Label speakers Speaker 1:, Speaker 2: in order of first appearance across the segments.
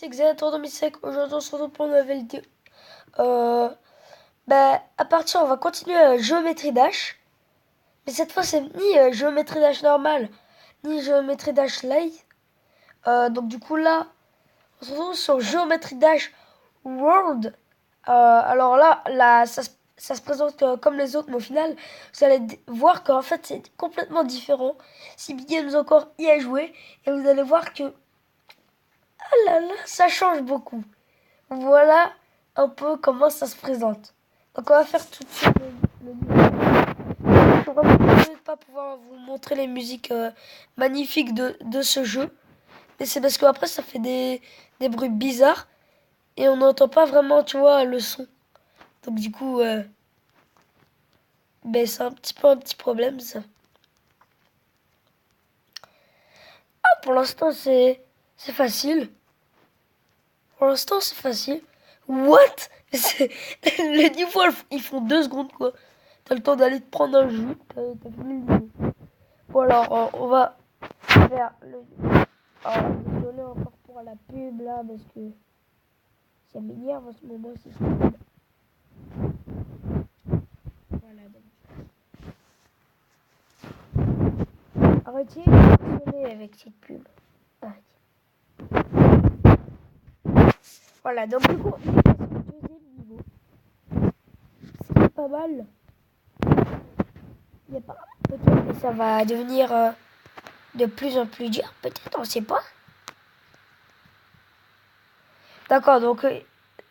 Speaker 1: C'est Xenator 2005. Aujourd'hui, on se retrouve pour une nouvelle vidéo. Euh, à partir, on va continuer Géométrie Dash. Mais cette fois, c'est ni Géométrie Dash normal, ni Géométrie Dash Light. Donc, du coup, là, on se retrouve sur Géométrie Dash World. Alors là ça se présente comme les autres, mais au final, vous allez voir qu'en fait, c'est complètement différent. Si Big Games encore y a joué, et vous allez voir que, ah là là, ça change beaucoup. Voilà un peu comment ça se présente. Donc on va faire tout de suite le niveau. Je suis vraiment désolé de ne pas pouvoir vous montrer les musiques magnifiques de ce jeu. Mais c'est parce qu'après ça fait des bruits bizarres et on n'entend pas vraiment, tu vois, le son. Donc du coup, c'est un petit peu un petit problème ça. Ah, pour l'instant c'est facile. Pour l'instant c'est facile. What? Le niveau, ils font 2 secondes quoi. T'as le temps d'aller te prendre un jus. T'as fini le niveau. Bon alors, on va faire le... Oh, désolé encore pour la pub là, parce que ça m'énerve en ce moment. Voilà, donc. Arrêtez de sonner avec cette pub. Arrêtez. Voilà, donc du coup, on est sur le deuxième niveau. Ce qui est pas mal. Il y a pas... Peut-être que ça va devenir de plus en plus dur. Peut-être, on sait pas. D'accord, donc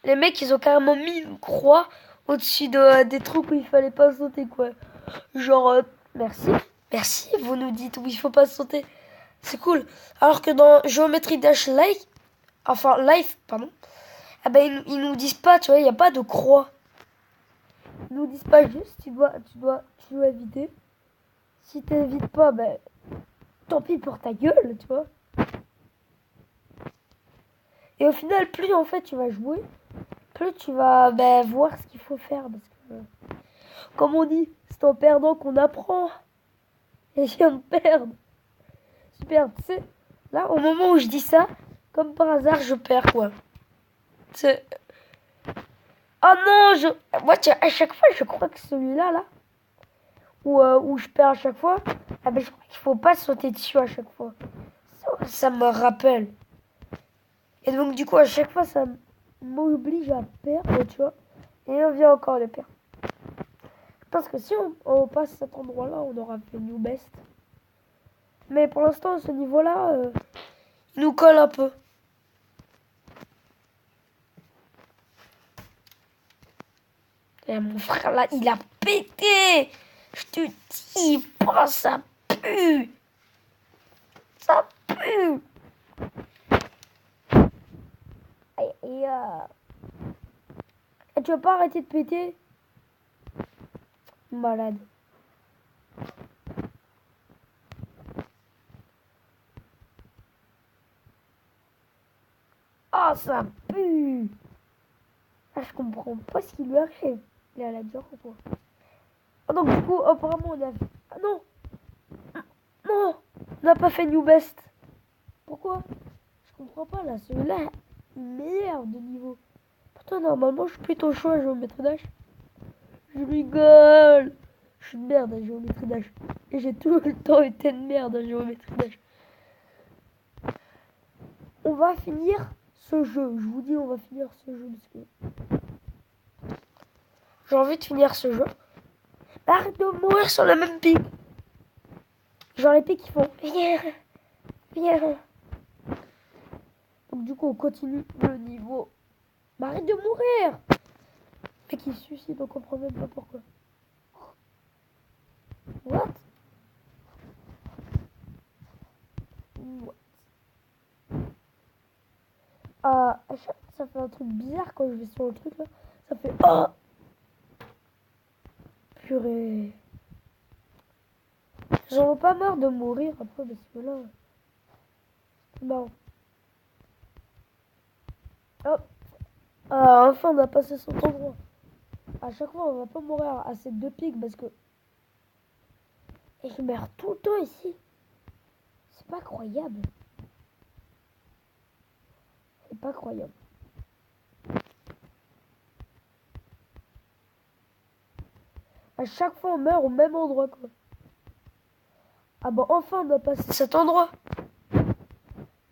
Speaker 1: les mecs, ils ont carrément mis une croix au-dessus des trucs où il fallait pas sauter, quoi. Genre, merci. Merci, vous nous dites où il faut pas sauter. C'est cool. Alors que dans Geometry Dash Life, pardon, ah ben, ils nous disent pas, tu vois, il n'y a pas de croix. Ils nous disent pas juste, tu dois éviter. Si t'évites pas, ben, tant pis pour ta gueule, tu vois. Et au final, plus en fait tu vas jouer, plus tu vas voir ce qu'il faut faire. Parce que, comme on dit, c'est en perdant qu'on apprend. Et je viens de perdre. Super, tu sais, là, au moment où je dis ça, comme par hasard, je perds, quoi. C'est... Oh non, moi, à chaque fois, je crois que celui-là, là, où je perds à chaque fois, ah ben, je crois qu'il faut pas sauter dessus à chaque fois. Ça me rappelle. Et donc, du coup, à chaque fois, ça m'oblige à perdre, tu vois. Et on vient encore de perdre. Je pense que si on passe cet endroit-là, on aura fait New Best. Mais pour l'instant, ce niveau-là, il nous colle un peu. Et mon frère, là, il a pété. Je te dis, oh, ça pue. Ça pue. Et tu vas pas arrêter de péter? Malade. Oh, ça pue. Ah, je comprends pas ce qui lui arrive. Il est à la dure ou quoi? Oh, donc du coup, apparemment, on a... Ah non. Non. On n'a pas fait New Best. Pourquoi? Je comprends pas, là. Celui-là, il m'énerve de niveau. Pourtant, normalement, je suis plutôt chaud à Géométrie Dash. Je rigole. Je suis une merde à Géométrie Dash. Et j'ai tout le temps été une merde à Géométrie Dash. On va finir ce jeu. Je vous dis, on va finir ce jeu parce que j'ai envie de finir ce jeu. Arrête de mourir sur le même pic. Genre les pics qui font viens, viens. Donc du coup, on continue le niveau. Mais arrête de mourir. Et qui se suicide, on comprend même pas pourquoi. What? What? À chaque fois, ça fait un truc bizarre quand je vais sur le truc là. Ça fait oh. Purée. J'en ai pas marre de mourir après parce que là. Non. Hop. Enfin, on a passé son endroit. À chaque fois, on va pas mourir à ces 2 pics parce que. Et je meurs tout le temps ici. C'est pas croyable. C'est pas croyable. À chaque fois, on meurt au même endroit, quoi. Ah bon, enfin, on a passé cet endroit.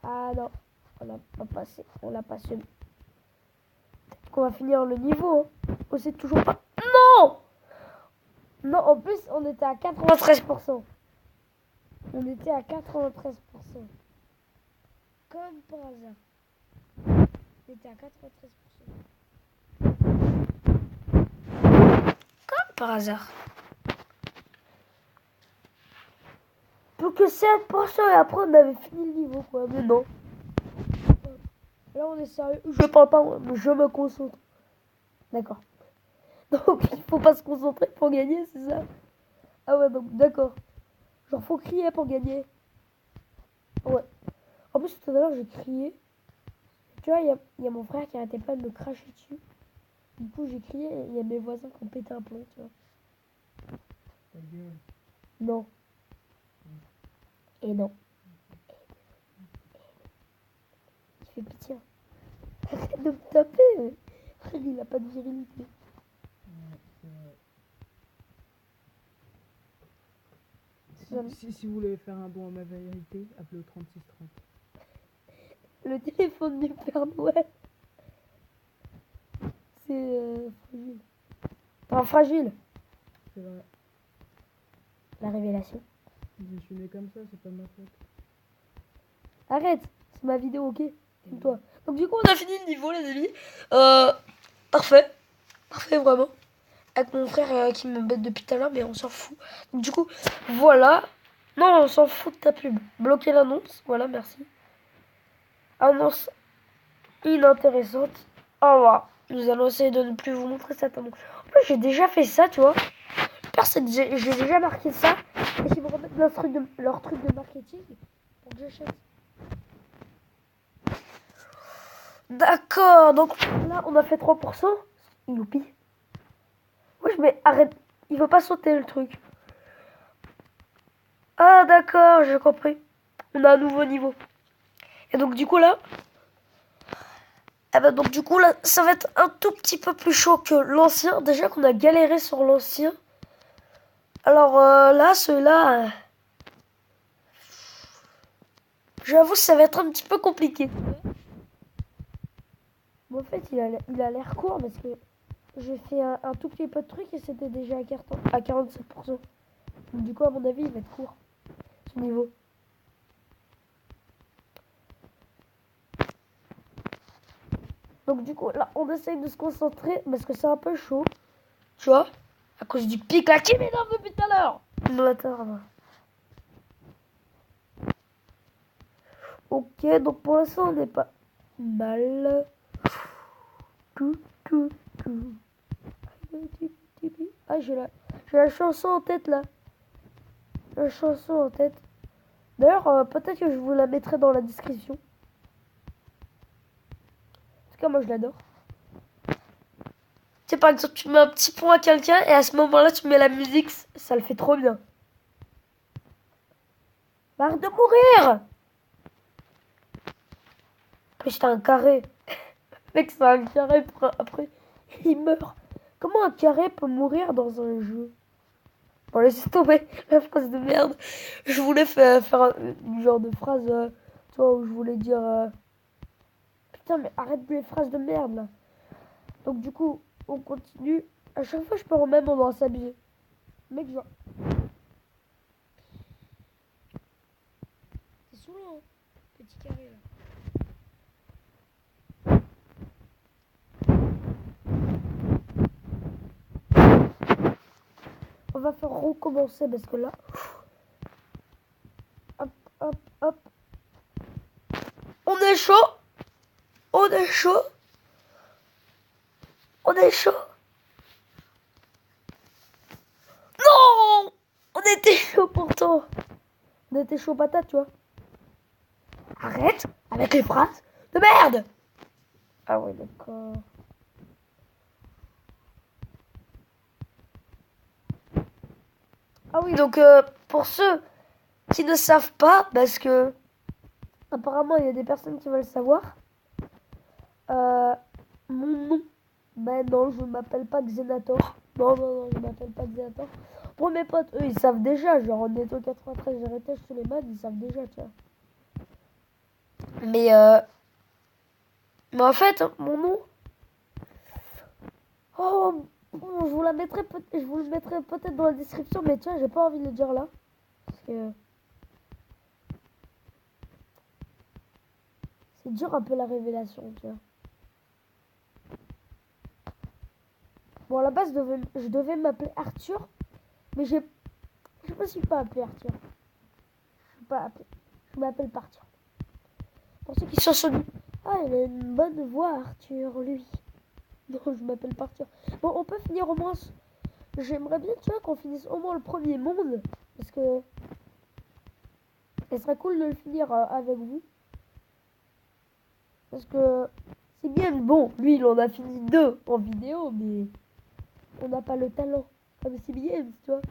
Speaker 1: Ah non, on l'a pas passé. On l'a passé. Peut-être qu'on va finir le niveau. Hein. On sait toujours pas. Non! Non, en plus, on était à 93%. On était à 93%. Comme par hasard. On était à 93%. Comme par hasard. Plus que 7% et après on avait fini le niveau quoi. Mais non. Là on est sérieux. Je parle pas, je me concentre. D'accord. Donc il faut pas se concentrer pour gagner, c'est ça? Ah ouais, donc d'accord. Genre faut crier pour gagner. Ouais. En plus tout à l'heure j'ai crié. Tu vois, il y a mon frère qui arrêtait pas de me cracher dessus. Du coup j'ai crié et il y a mes voisins qui ont pété un plomb, tu vois.
Speaker 2: Ta gueule.
Speaker 1: Non. Et non. Il fait pitié. Arrête de me taper. Frère, il a pas de virilité.
Speaker 2: Si vous voulez faire un don à ma vérité, appelez au 3630.
Speaker 1: Le téléphone du Père Noël. C'est fragile. Enfin, fragile.
Speaker 2: C'est vrai.
Speaker 1: La révélation.
Speaker 2: Je suis né comme ça, c'est pas ma faute.
Speaker 1: Arrête. C'est ma vidéo, ok? Calme-toi. Donc du coup, on a fini le niveau, les amis. Parfait. Parfait, vraiment. Avec mon frère qui me bête depuis tout à l'heure, mais on s'en fout. Donc du coup, voilà. Non, on s'en fout de ta pub. Bloquer l'annonce. Voilà, merci. Annonce inintéressante. Au revoir. Nous allons essayer de ne plus vous montrer cette annonce. En plus, j'ai déjà fait ça, tu vois. Le pire, c'est que j'ai déjà marqué ça. Et qu'ils me remettent leur truc de marketing pour que j'achète. D'accord. Donc là, on a fait 3%. Youpi. Oui, mais arrête. Il veut pas sauter le truc. Ah, d'accord, j'ai compris. On a un nouveau niveau. Et donc, du coup, là... Eh ben, donc, du coup, là, ça va être un tout petit peu plus chaud que l'ancien. Déjà qu'on a galéré sur l'ancien. Alors, là, celui-là... j'avoue, ça va être un petit peu compliqué. Bon, en fait, il a l'air court parce que j'ai fait un tout petit peu de trucs et c'était déjà à 47%. Donc, du coup, à mon avis, il va être court. Ce niveau. Donc du coup, là, on essaye de se concentrer parce que c'est un peu chaud. Tu vois? À cause du pic là qui m'énerve depuis tout à l'heure. Bâtard. Ok, donc pour l'instant, on n'est pas mal. Ah, j'ai la chanson en tête là. La chanson en tête. D'ailleurs, peut-être que je vous la mettrai dans la description. En tout cas, moi je l'adore. Tu sais, par exemple, tu mets un petit point à quelqu'un et à ce moment-là, tu mets la musique, ça le fait trop bien. Arrête de mourir! Après, j'étais un carré. Mec, c'est un carré, après, il meurt. Comment un carré peut mourir dans un jeu? Bon, laissez tomber la phrase de merde. Je voulais faire une genre de phrase, tu vois, où je voulais dire... putain, mais arrête les phrases de merde, là. Donc, du coup, on continue. À chaque fois, je pars au même endroit, s'habiller. Mec, genre... c'est saoulant, hein, petit carré, là. On va faire recommencer parce que là... hop, hop, hop. On est chaud. On est chaud. On est chaud. Non! On était chaud pourtant. On était chaud patate, tu vois. Arrête avec les phrases de merde. Ah ouais, d'accord. Ah oui, donc pour ceux qui ne savent pas, parce que apparemment il y a des personnes qui veulent savoir, mon nom. Ben non, je ne m'appelle pas Xenator. Non, non, non, je ne m'appelle pas Xenator. Pour mes potes, eux, ils savent déjà. Genre, en étant 93, j'arrêtais sur les maths, ils savent déjà, tu vois. Mais en fait, mon nom... Oh, bon, je vous le mettrai peut-être dans la description, mais tiens, j'ai pas envie de le dire là. Parce que... c'est dur un peu la révélation, tu vois. Bon, à la base, je devais m'appeler Arthur, mais je me suis pas appelé Arthur. Je m'appelle pas Arthur. Pour ceux qui sont sur lui. Ah, il a une bonne voix, Arthur, lui. Non, je m'appelle pas Arthur. Bon, on peut finir au moins... J'aimerais bien, tu vois, qu'on finisse au moins le premier monde. Parce que... ce serait cool de le finir avec vous. Parce que... c'est bien, bon, lui, il en a fini 2 en vidéo, mais... on n'a pas le talent. Comme CB Games, tu vois.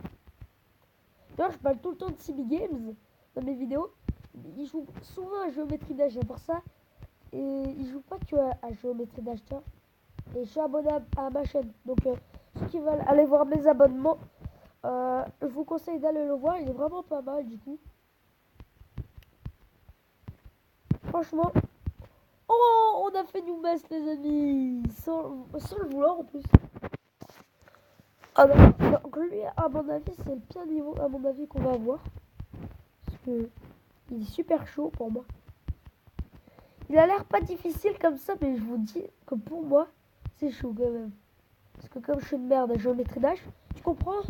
Speaker 1: D'ailleurs, je parle tout le temps de CB Games dans mes vidéos. Il joue souvent à Géométrie Dash, pour ça. Et il joue pas que à Géométrie Dash, tu vois. Et je suis abonné à ma chaîne. Donc, ceux qui veulent aller voir mes abonnements, je vous conseille d'aller le voir. Il est vraiment pas mal, du coup. Franchement. Oh, on a fait New Best, les amis. Sans le vouloir, en plus. Ah non, donc lui, à mon avis, c'est le pire niveau, à mon avis, qu'on va avoir. Parce que il est super chaud pour moi. Il a l'air pas difficile comme ça, mais je vous dis que pour moi, c'est chaud quand même. Parce que comme je suis une merde à Géométrie Dash, tu comprends?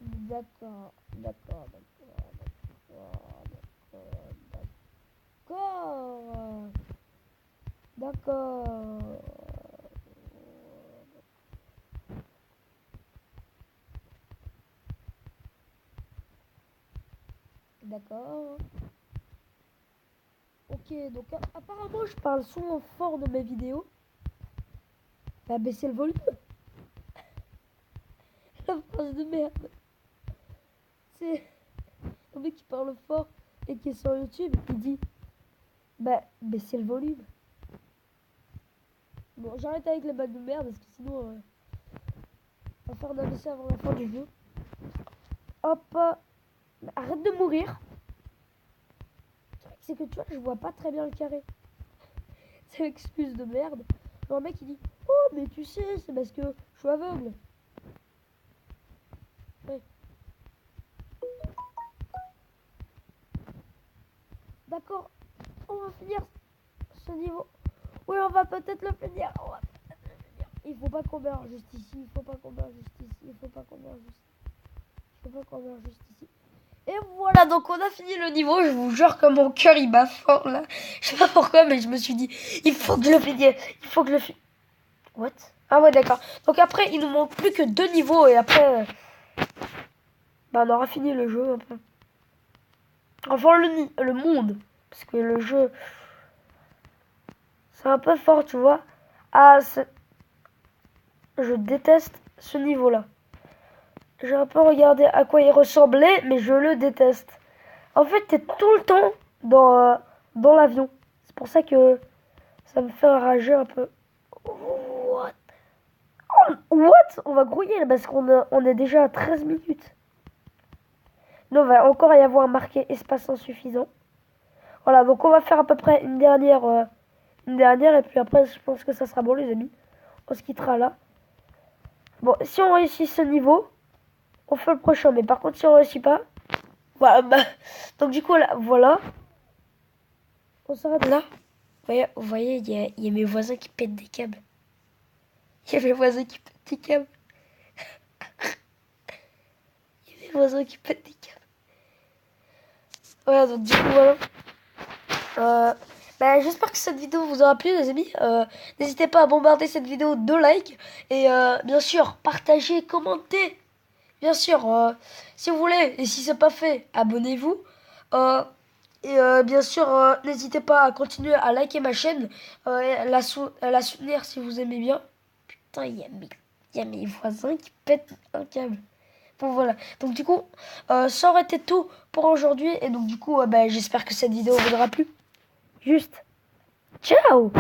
Speaker 1: D'accord, d'accord, d'accord, d'accord, d'accord, d'accord. D'accord. Ok, donc apparemment je parle souvent fort dans mes vidéos. Bah baissez le volume. La phrase de merde. C'est un mec qui parle fort et qui est sur YouTube, il dit bah baissez le volume. Bon, j'arrête avec les bagues de merde parce que sinon on va faire un AVC avant la fin du jeu. Hop, arrête de mourir. Le truc c'est que tu vois, je vois pas très bien le carré. C'est l'excuse de merde. Alors, le mec il dit oh mais tu sais, c'est parce que je suis aveugle. Ouais. D'accord, on va finir ce niveau. Oui, on va peut-être le finir. Il faut pas qu'on meure juste ici. Il faut pas qu'on meure juste ici. Il faut pas qu'on meure juste Il faut pas qu'on meure juste ici. Et voilà, donc on a fini le niveau. Je vous jure que mon cœur il bat fort là. Je sais pas pourquoi, mais je me suis dit, il faut que je le finisse. Il faut que je le finisse. What? Ah ouais, d'accord. Donc après, il nous manque plus que 2 niveaux et après, bah on aura fini le jeu un peu. Enfin, le monde. Parce que le jeu, c'est un peu fort, tu vois. Ah, je déteste ce niveau-là. J'ai un peu regardé à quoi il ressemblait, mais je le déteste. En fait, t'es tout le temps dans l'avion. C'est pour ça que ça me fait rager un peu. What? Oh, what? On va grouiller là parce on est déjà à 13 minutes. Non, il va encore y avoir marqué espace insuffisant. Voilà, donc on va faire à peu près une dernière et puis après, je pense que ça sera bon, les amis. On se quittera là. Bon, si on réussit ce niveau, on fait le prochain. Mais par contre, si on réussit pas, voilà. Bah, donc du coup, là, voilà. On s'arrête là. Vous voyez, il y a mes voisins qui pètent des câbles. Il y a mes voisins qui pètent des câbles. Il y a mes voisins qui pètent des câbles. Voilà, donc du coup, voilà. Bah, j'espère que cette vidéo vous aura plu, les amis. N'hésitez pas à bombarder cette vidéo de likes. Et bien sûr, partagez, commentez. Bien sûr, si vous voulez. Et si c'est pas fait, abonnez-vous. Bien sûr, n'hésitez pas à continuer à liker ma chaîne. Et la soutenir si vous aimez bien. Putain, il y a mes voisins qui pètent un câble. Bon, voilà. Donc, du coup, ça aurait été tout pour aujourd'hui. Et donc, du coup, bah, j'espère que cette vidéo vous aura plu. Juste Ciao!